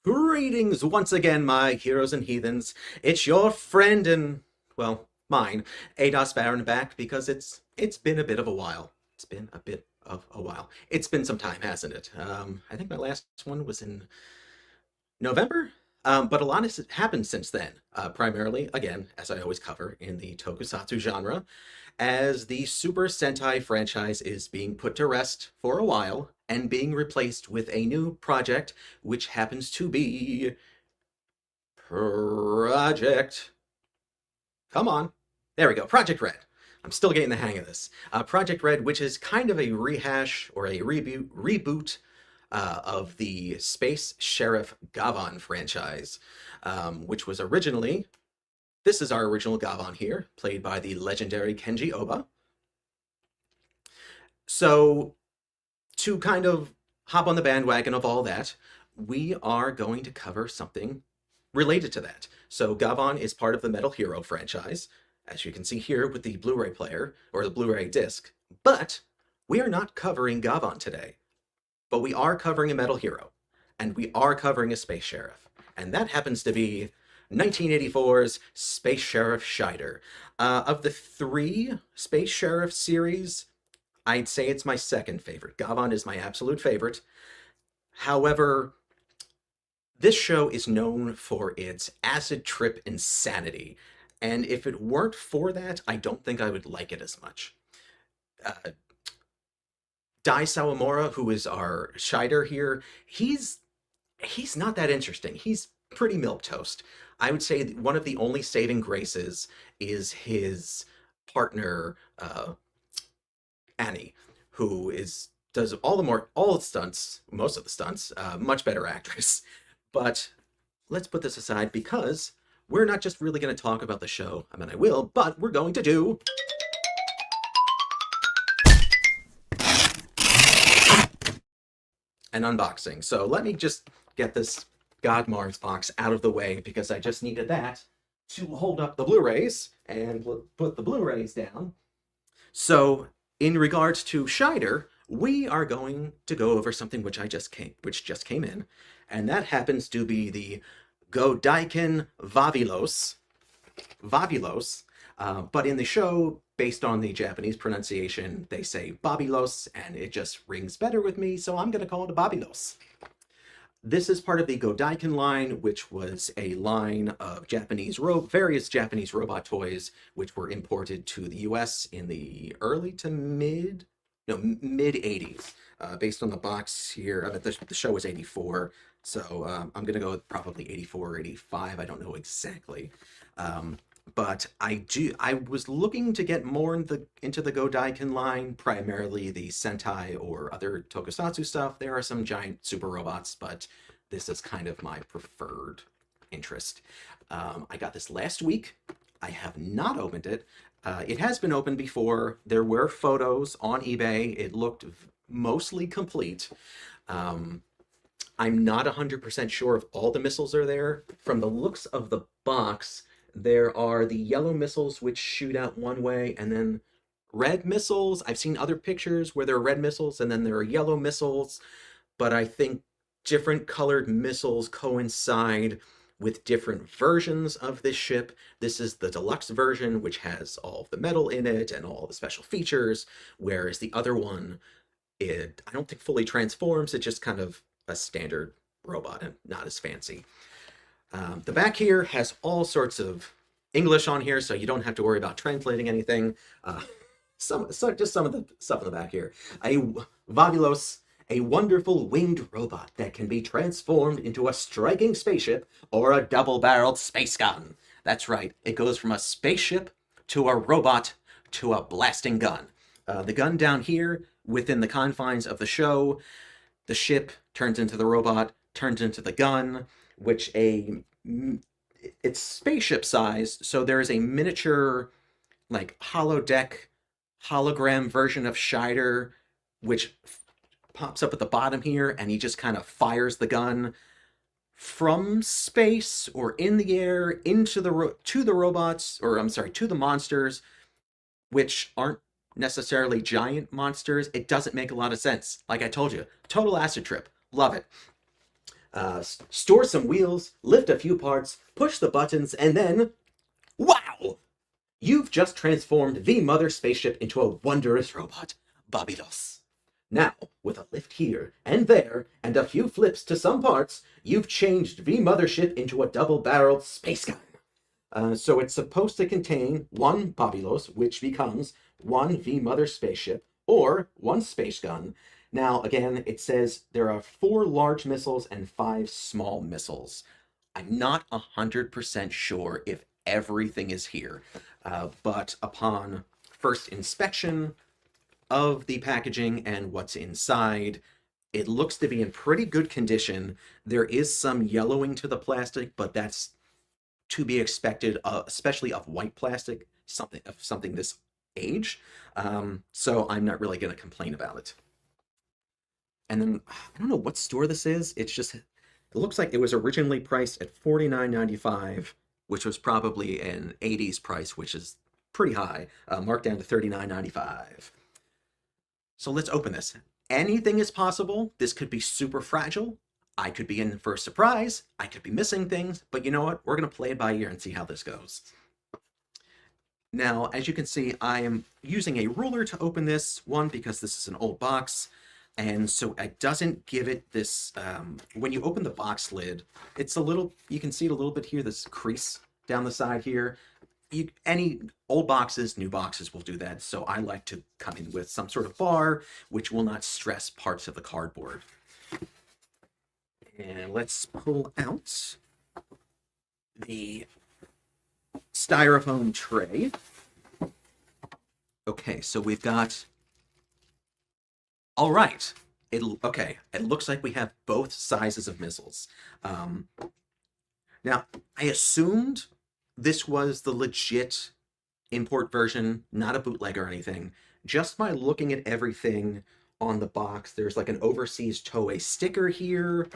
Greetings once again, my heroes and heathens. It's your friend and, well, mine, Ados Baron back because it's been a bit of a while. It's been a bit of a while. It's been some time, hasn't it? I think my last one was in November, but a lot has happened since then. Primarily, again, as I always cover, in the tokusatsu genre, as the Super Sentai franchise is being put to rest for a while and being replaced with a new project, which happens to be Project. Come on. There we go. Project Red. I'm still getting the hang of this. Project Red, which is kind of a rehash or a reboot of the Space Sheriff Gavan franchise, which was originally. This is our original Gavan here, played by the legendary Kenji Oba. So, to kind of hop on the bandwagon of all that, we are going to cover something related to that. So Gavan is part of the Metal Hero franchise, as you can see here with the Blu-ray player, or the Blu-ray disc. But we are not covering Gavan today. But we are covering a Metal Hero, and we are covering a Space Sheriff. And that happens to be 1984's Space Sheriff Scheider. Of the three Space Sheriff series, I'd say it's my second favorite. Gavan is my absolute favorite. However, this show is known for its acid trip insanity, and if it weren't for that, I don't think I would like it as much. Uh, Dai Sawamura, who is our Scheider here, he's not that interesting. He's pretty milquetoast. I would say one of the only saving graces is his partner, Annie, who does all the stunts, most of the stunts, much better actress. But let's put this aside because we're not just really going to talk about the show. I mean, I will, but we're going to do an unboxing. So let me just get this God Mars box out of the way because I just needed that to hold up the Blu-rays and put the Blu-rays down. So in regards to Scheider, we are going to go over something which just came in, and that happens to be the Godaiken Vavilos. But in the show, based on the Japanese pronunciation, they say Babilos, and it just rings better with me, so I'm going to call it a Babilos. This is part of the Godaiken line, which was a line of various Japanese robot toys, which were imported to the US in the mid 80s. Based on the box here, the show was 84, so I'm going to go with probably 84 or 85. I don't know exactly. But I was looking to get more into the Godaiken line, primarily the Sentai or other tokusatsu stuff. There are some giant super robots, but this is kind of my preferred interest. I got this last week. I have not opened it. It has been opened before. There were photos on eBay. It looked mostly complete. I'm not 100% sure if all the missiles are there. From the looks of the box, there are the yellow missiles which shoot out one way, and then red missiles. I've seen other pictures where there are red missiles and then there are yellow missiles, but I think different colored missiles coincide with different versions of this ship. This is the deluxe version, which has all of the metal in it and all the special features, whereas the other one, I don't think fully transforms. It's just kind of a standard robot and not as fancy. The back here has all sorts of English on here, so you don't have to worry about translating anything. Just some of the stuff in the back here. A Vavilos, a wonderful winged robot that can be transformed into a striking spaceship or a double-barreled space gun. That's right, it goes from a spaceship to a robot to a blasting gun. The gun down here, within the confines of the show, the ship turns into the robot, turns into the gun, which it's spaceship sized, so there is a miniature, like, holodeck, hologram version of Scheider, which pops up at the bottom here, and he just kind of fires the gun from space or in the air into to the robots, or I'm sorry, to the monsters, which aren't necessarily giant monsters. It doesn't make a lot of sense. Like I told you, total acid trip. Love it. Store some wheels, lift a few parts, push the buttons, and then, wow! You've just transformed the Mother spaceship into a wondrous robot, Babilos. Now, with a lift here and there, and a few flips to some parts, you've changed V Mothership into a double-barreled space gun. So it's supposed to contain one Babilos, which becomes one V Mother spaceship, or one space gun. Now, again, it says there are 4 large missiles and 5 small missiles. I'm not 100% sure if everything is here, but upon first inspection of the packaging and what's inside, it looks to be in pretty good condition. There is some yellowing to the plastic, but that's to be expected, especially of white plastic, something this age. So I'm not really going to complain about it. And then I don't know what store this is. It looks like it was originally priced at $49.95, which was probably an 80s price, which is pretty high, marked down to $39.95. So let's open this. Anything is possible. This could be super fragile. I could be in for a surprise. I could be missing things, but you know what? We're going to play it by ear and see how this goes. Now, as you can see, I am using a ruler to open this, one, because this is an old box, and so it doesn't give it this, when you open the box lid, it's a little, you can see it a little bit here, this crease down the side here. Any old boxes, new boxes will do that, so I like to come in with some sort of bar, which will not stress parts of the cardboard. And let's pull out the styrofoam tray. Okay, so we've got... All right. Okay, it looks like we have both sizes of missiles. Now, I assumed this was the legit import version, not a bootleg or anything. Just by looking at everything on the box, there's like an overseas Toei sticker here.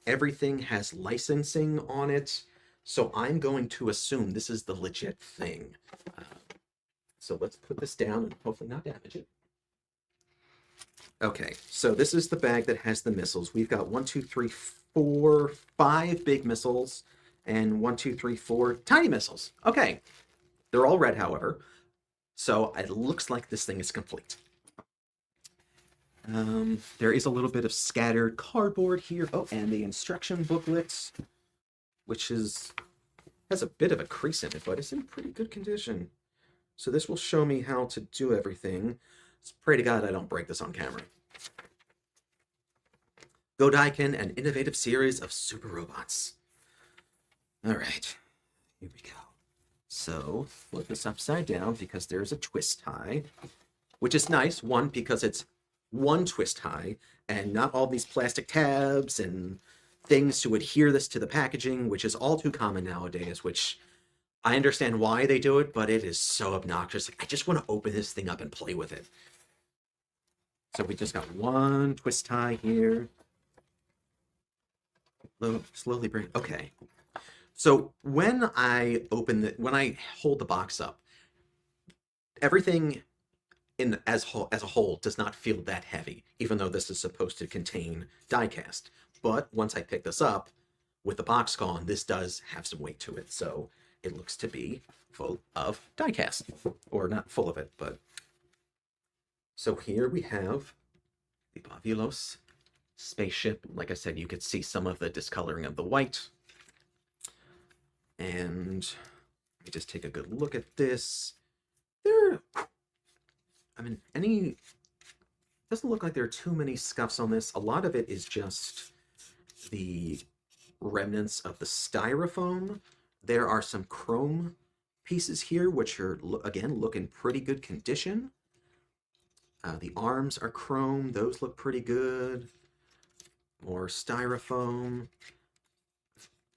Everything has licensing on it. So I'm going to assume this is the legit thing. So let's put this down and hopefully not damage it. Okay, so this is the bag that has the missiles. We've got 1, 2, 3, 4, 5 big missiles, and 1, 2, 3, 4 tiny missiles. Okay, they're all red, however. So it looks like this thing is complete. There is a little bit of scattered cardboard here. Oh, and the instruction booklet, which has a bit of a crease in it, but it's in pretty good condition. So this will show me how to do everything. Let's pray to God I don't break this on camera. Godaiken, an innovative series of super robots. All right, here we go. So flip this upside down because there's a twist tie, which is nice. One, because it's one twist tie and not all these plastic tabs and things to adhere this to the packaging, which is all too common nowadays, which I understand why they do it, but it is so obnoxious. I just want to open this thing up and play with it. So we just got one twist tie here. Slowly bring, okay. So when I hold the box up, everything as a whole does not feel that heavy, even though this is supposed to contain die-cast. But once I pick this up, with the box gone, this does have some weight to it, so it looks to be full of die-cast. Or not full of it, but... So here we have the Babilos spaceship. Like I said, you could see some of the discoloring of the white. And let me just take a good look at this. Doesn't look like there are too many scuffs on this. A lot of it is just the remnants of the styrofoam. There are some chrome pieces here, which are, again, look in pretty good condition. The arms are chrome. Those look pretty good. More styrofoam.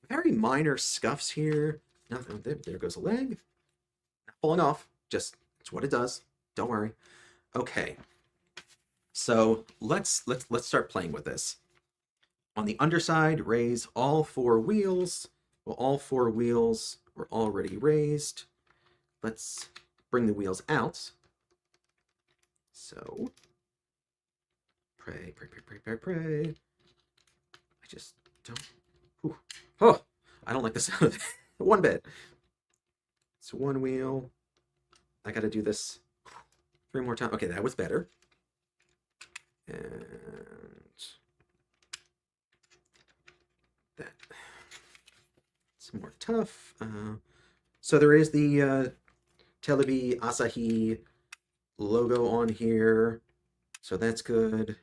Very minor scuffs here. Nothing. There goes a leg. Not falling off. Just, it's what it does. Don't worry. Okay. So let's start playing with this. On the underside, raise all 4 wheels. Well, all 4 wheels were already raised. Let's bring the wheels out. So, pray. I just don't Oh, I don't like the sound of it one bit. It's one wheel. I gotta do this 3 more times. Okay, that was better. And that. It's more tough. So there is the Telebi Asahi logo on here. So that's good.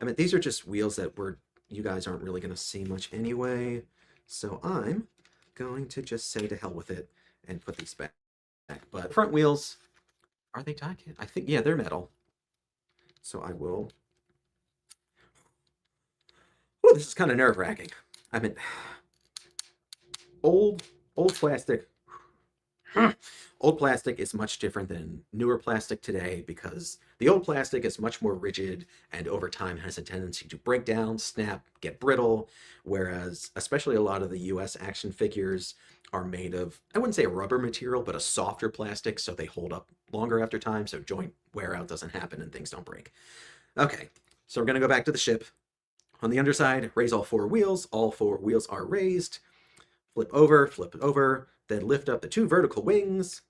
I mean, these are just wheels that you guys aren't really going to see much anyway. So I'm going to just say to hell with it and put these back. But front wheels, are they die-cast? I think, yeah, they're metal. So I will. Oh, this is kind of nerve-wracking. I mean, old plastic. Old plastic is much different than newer plastic today because the old plastic is much more rigid and over time has a tendency to break down, snap, get brittle, whereas especially a lot of the US action figures are made of, I wouldn't say a rubber material, but a softer plastic, so they hold up longer after time, so joint wear out doesn't happen and things don't break. Okay, so we're going to go back to the ship. On the underside, raise all 4 wheels. All 4 wheels are raised. Flip it over, then lift up the 2 vertical wings.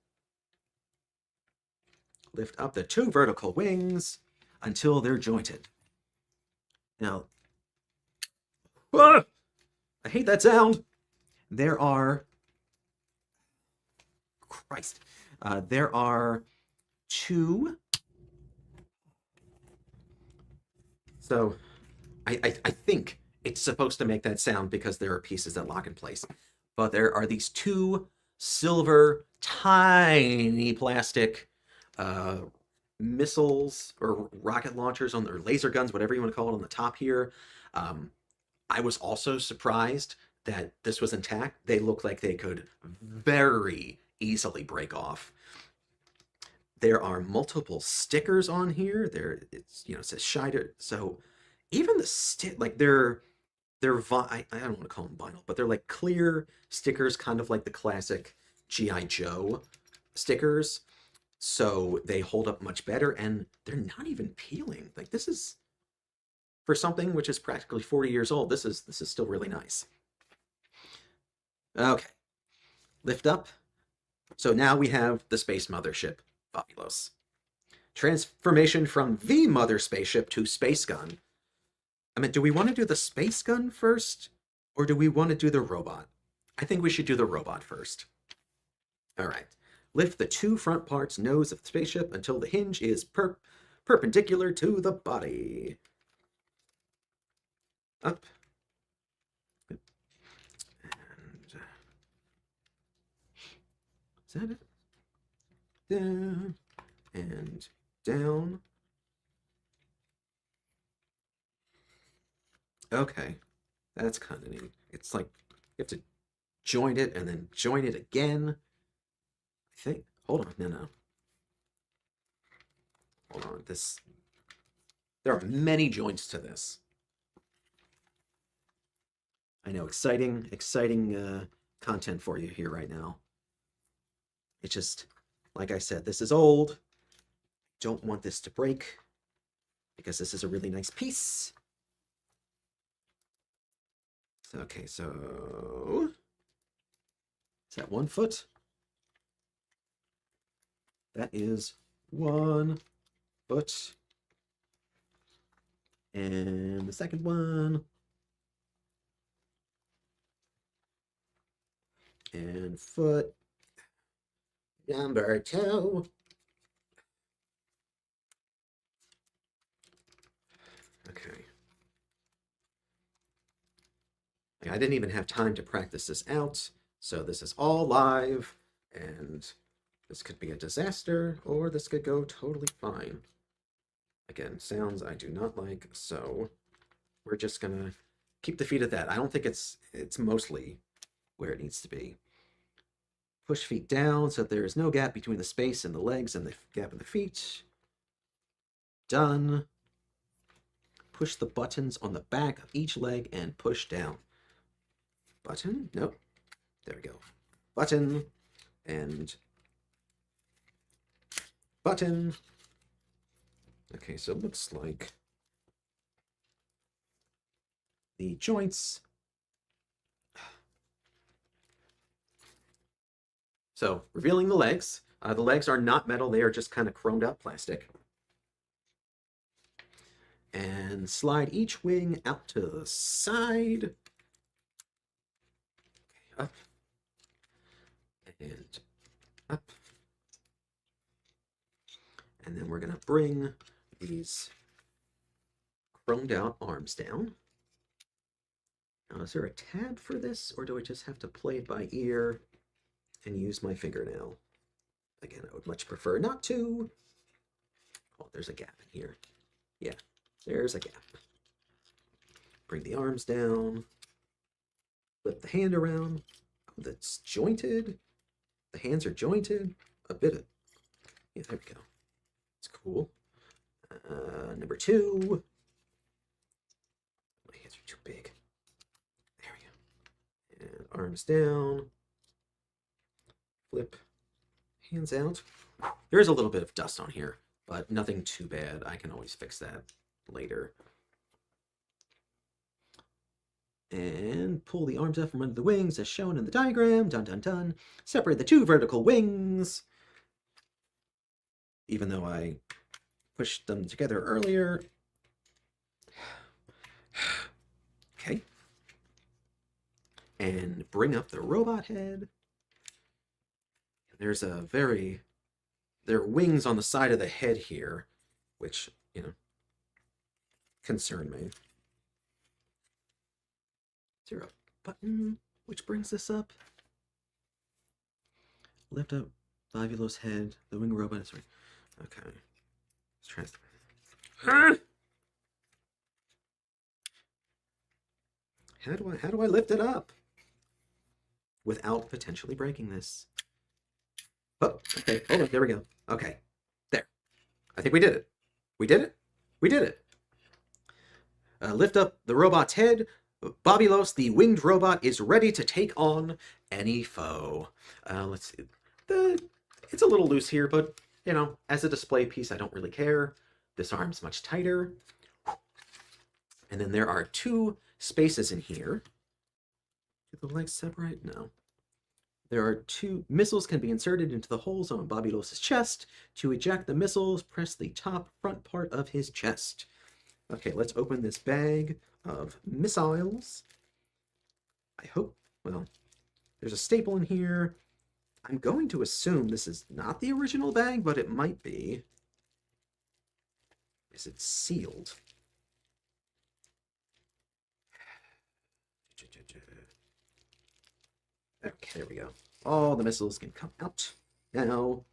Lift up the 2 vertical wings until they're jointed. Now, I hate that sound. There are, Christ, there are 2. So I think it's supposed to make that sound because there are pieces that lock in place. But there are these 2 silver, tiny plastic uh, missiles or rocket launchers on their laser guns, whatever you want to call it, on the top here. Um, I was also surprised that this was intact. They look like they could very easily break off. There are multiple stickers on here. It says Scheider. So even the like I don't want to call them vinyl, but they're like clear stickers, kind of like the classic GI Joe stickers. So they hold up much better, and they're not even peeling. Like, this is, for something which is practically 40 years old, this is still really nice. Okay, lift up. So now we have the space mothership, Fabulos. Transformation from the mother spaceship to space gun. I mean, do we want to do the space gun first, or do we want to do the robot? I think we should do the robot first. All right. Lift the 2 front parts nose of the spaceship until the hinge is perpendicular to the body. Up. And, is that it? Down and down. Okay, that's kind of neat. It's like you have to join it and then join it again. I think. Hold on, no. Hold on. There are many joints to this. I know, exciting content for you here right now. It's just, like I said, this is old. Don't want this to break because this is a really nice piece. Okay, so is that 1 foot? That is 1 foot. And the second one. And foot number 2. Okay. I didn't even have time to practice this out, so this is all live, and this could be a disaster, or this could go totally fine. Again, sounds I do not like, so we're just gonna keep the feet at that. I don't think it's mostly where it needs to be. Push feet down so there is no gap between the space and the legs and the gap in the feet. Done. Push the buttons on the back of each leg and push down. Button? Nope. There we go. Button and button. Okay, so it looks like the joints So revealing the legs. The legs are not metal, they are just kind of chromed out plastic. And slide each wing out to the side. Up. And up. And then we're going to bring these chromed out arms down. Now, is there a tab for this, or do I just have to play it by ear and use my fingernail? Again, I would much prefer not to. Oh, there's a gap in here. Yeah, there's a gap. Bring the arms down. Flip the hand around. Oh, that's jointed. The hands are jointed. A bit of... Yeah, there we go. It's cool. Number 2. My hands are too big. There we go. And arms down. Flip. Hands out. There's a little bit of dust on here, but nothing too bad. I can always fix that later. And pull the arms out from under the wings as shown in the diagram. Dun dun dun. Separate the 2 vertical wings. Even though I pushed them together earlier. Okay. And bring up the robot head. There's a very... There are wings on the side of the head here, which, you know, concern me. Is there a button which brings this up? Lift up Babi's head. The wing robot is right. Okay. Let's try this. How do I lift it up without potentially breaking this? Oh, okay. Hold on. There we go. Okay. There. I think we did it. We did it? We did it. Lift up the robot's head. Babilos, the winged robot, is ready to take on any foe. Let's see. It's a little loose here, but, you know, as a display piece, I don't really care. This arm's much tighter. And then there are 2 spaces in here. Do the legs separate? No. There are 2 missiles can be inserted into the holes on Babilos' chest. To eject the missiles, press the top front part of his chest. Okay, let's open this bag of missiles. I hope, well, there's a staple in here. I'm going to assume this is not the original bag, but it might be. Is it sealed? Okay, there we go. All the missiles can come out now.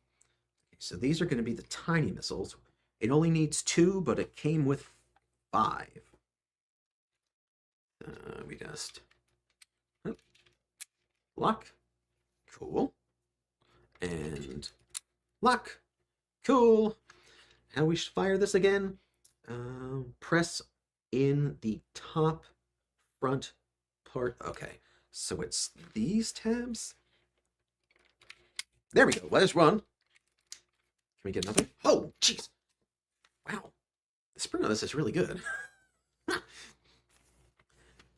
So these are going to be the tiny missiles. It only needs 2, but it came with 5. We just lock, cool, and lock, cool. How we should fire this again? Press in the top front part. Okay, so it's these tabs. There we go. There's one. Can we get another? Oh, jeez. Wow. The spring on this is really good.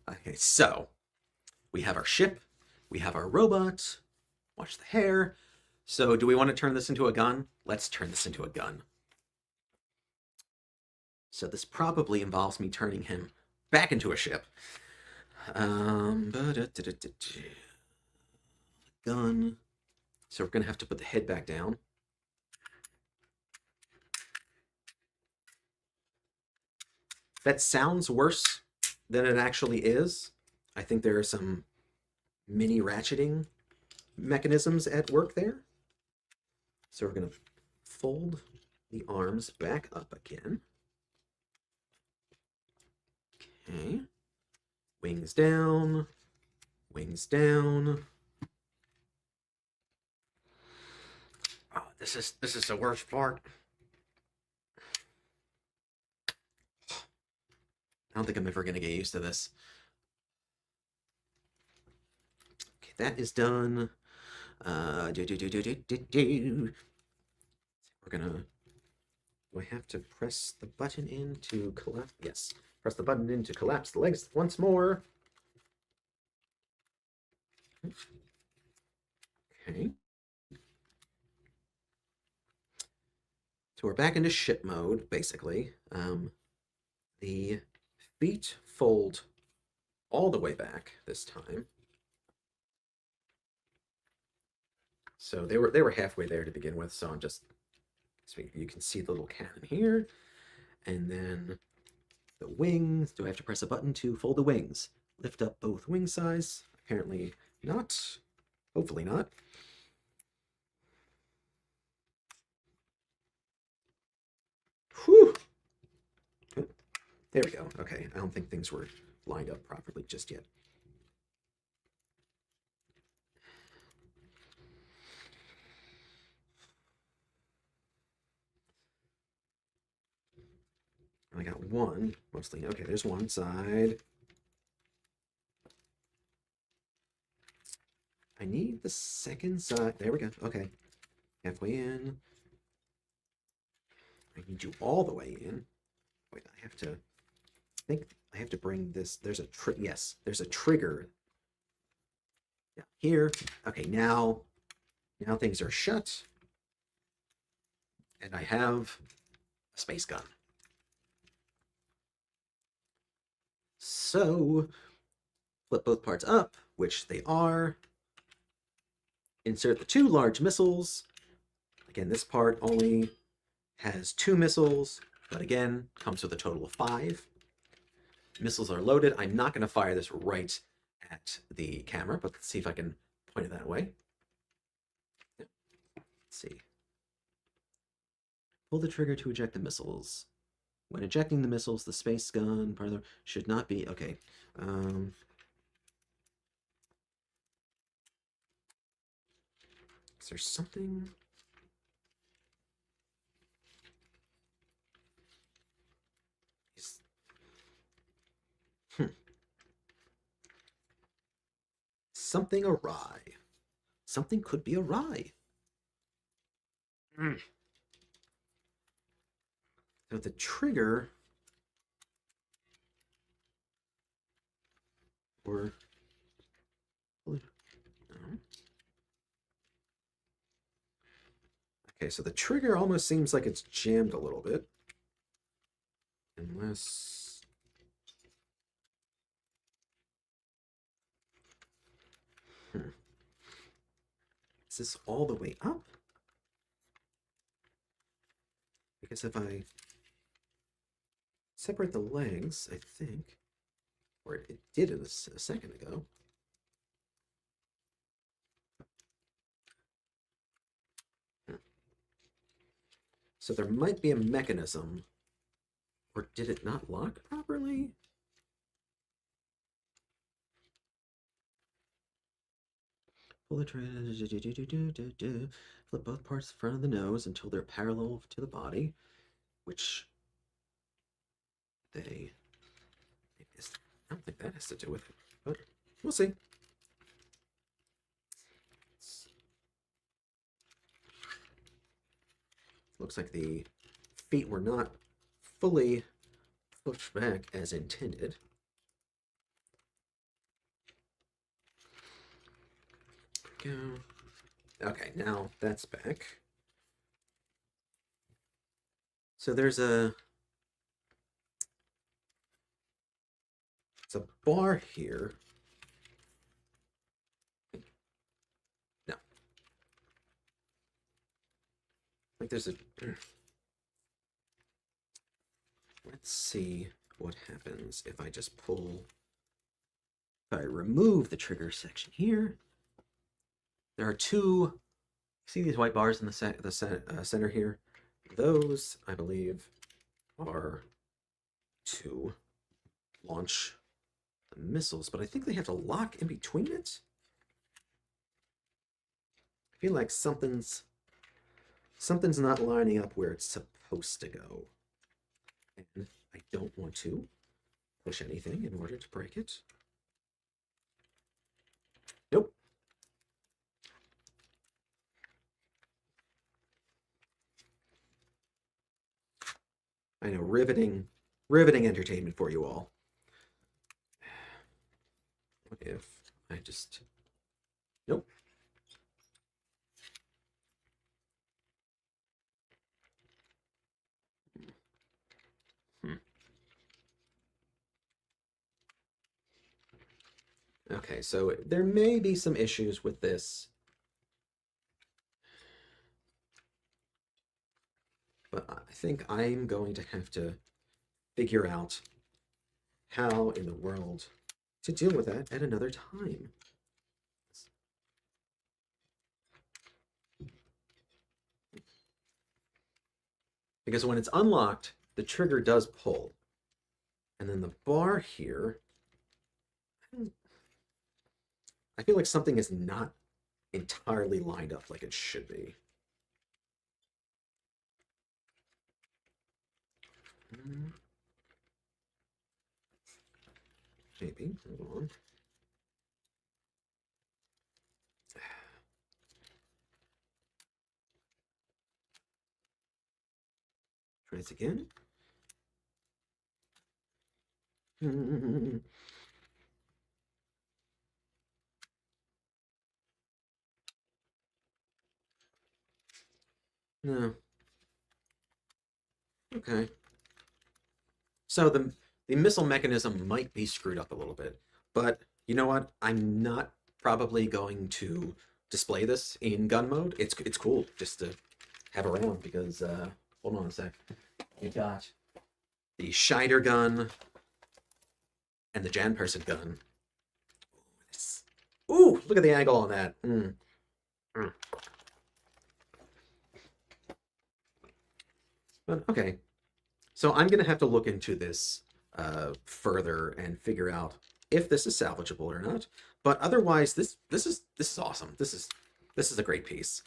Okay, so we have our ship. We have our robot. Watch the hair. So do we want to turn this into a gun? Let's turn this into a gun. So this probably involves me turning him back into a ship. Gun. So we're going to have to put the head back down. That sounds worse than it actually is. I think there are some mini ratcheting mechanisms at work there. So we're going to fold the arms back up again. Okay. Wings down. Wings down. Oh, this is the worst part. I don't think I'm ever going to get used to this. Okay, that is done. We're gonna... Do I have to press the button in to collapse? Yes. Press the button in to collapse the legs once more. Okay. So we're back into ship mode, basically. The feet fold all the way back this time. So they were halfway there to begin with, so I'm just, so you can see the little cannon here. And then the wings. Do I have to press a button to fold the wings? Lift up both wing sides. Apparently not. Hopefully not. Whew. There we go. Okay, I don't think things were lined up properly just yet. I got one, mostly. Okay, there's one side. I need the second side. There we go. Okay. Halfway in. I need you all the way in. Wait, I have to think I have to bring this. There's a yes, there's a trigger. Yeah, here. Okay, now things are shut. And I have a space gun. So flip both parts up, which they are. Insert the 2 large missiles. Again, this part only has 2 missiles, but again, comes with a total of 5. Missiles are loaded. I'm not going to fire this right at the camera, but let's see if I can point it that way. Let's see. Pull the trigger to eject the missiles. When ejecting the missiles, the space gun part of the should not be okay. Is there something? Something awry. Something could be awry. So the trigger or okay, so the trigger almost seems like it's jammed a little bit. Unless is this all the way up? Because if I separate the legs, I think, or it did a second ago. So there might be a mechanism, or did it not lock properly? Pull the trigger, flip both parts in front of the nose until they're parallel to the body, which they, I don't think that has to do with it, but we'll see. Looks like the feet were not fully pushed back as intended. Go. Okay, now that's back. So there's a bar here. No. Like there's a let's see what happens if I just pull, if I remove the trigger section here. There are 2, see these white bars in the center here? Those, I believe, are to launch the missiles, but I think they have to lock in between it. I feel like something's not lining up where it's supposed to go. And I don't want to push anything in order to break it. Nope. I know, riveting entertainment for you all. What if I just, nope. Okay, so there may be some issues with this, but I think I'm going to have to figure out how in the world to deal with that at another time. Because when it's unlocked, the trigger does pull. And then the bar here, I feel like something is not entirely lined up like it should be. Maybe. Hold on. Try this again. No. Okay. So the missile mechanism might be screwed up a little bit, but you know what? I'm not probably going to display this in gun mode. It's cool just to have around because hold on a sec. You got the Schneider gun and the Jan person gun. Ooh, look at the angle on that. Mm. Mm. But okay, so I'm gonna have to look into this further and figure out if this is salvageable or not. But otherwise, this is awesome. This is a great piece.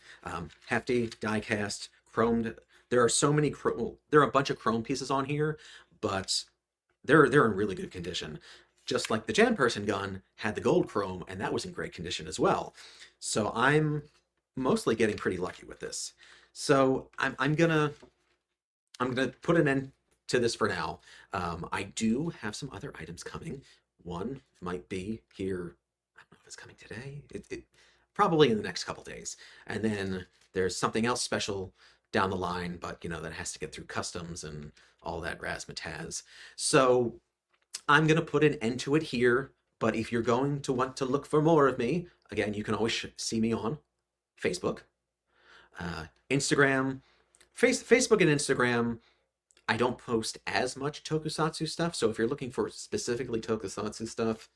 Hefty, die cast, chromed. There are so many well, there are a bunch of chrome pieces on here, but they're in really good condition. Just like the Jan person gun had the gold chrome, and that was in great condition as well. So I'm mostly getting pretty lucky with this. So I'm gonna put an end to this for now. I do have some other items coming. One might be here. I don't know if it's coming today. It probably in the next couple days. And then there's something else special down the line, but you know that has to get through customs and all that razzmatazz. So I'm gonna put an end to it here. But if you're going to want to look for more of me, again, you can always see me on Facebook, Instagram, Facebook and Instagram. I don't post as much tokusatsu stuff, so if you're looking for specifically tokusatsu stuff,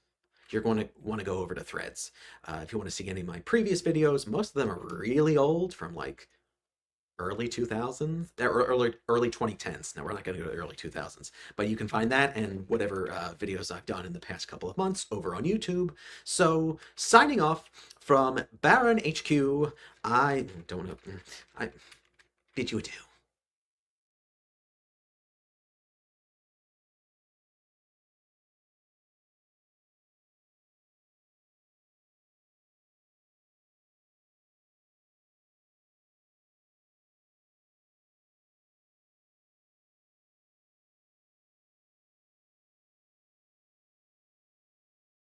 you're going to want to go over to Threads. If you want to see any of my previous videos, most of them are really old, from like early 2000s or early 2010s. Now we're not going to go to the early 2000s, but you can find that and whatever videos I've done in the past couple of months over on YouTube. So signing off from Baron HQ, I don't know. I bid you adieu.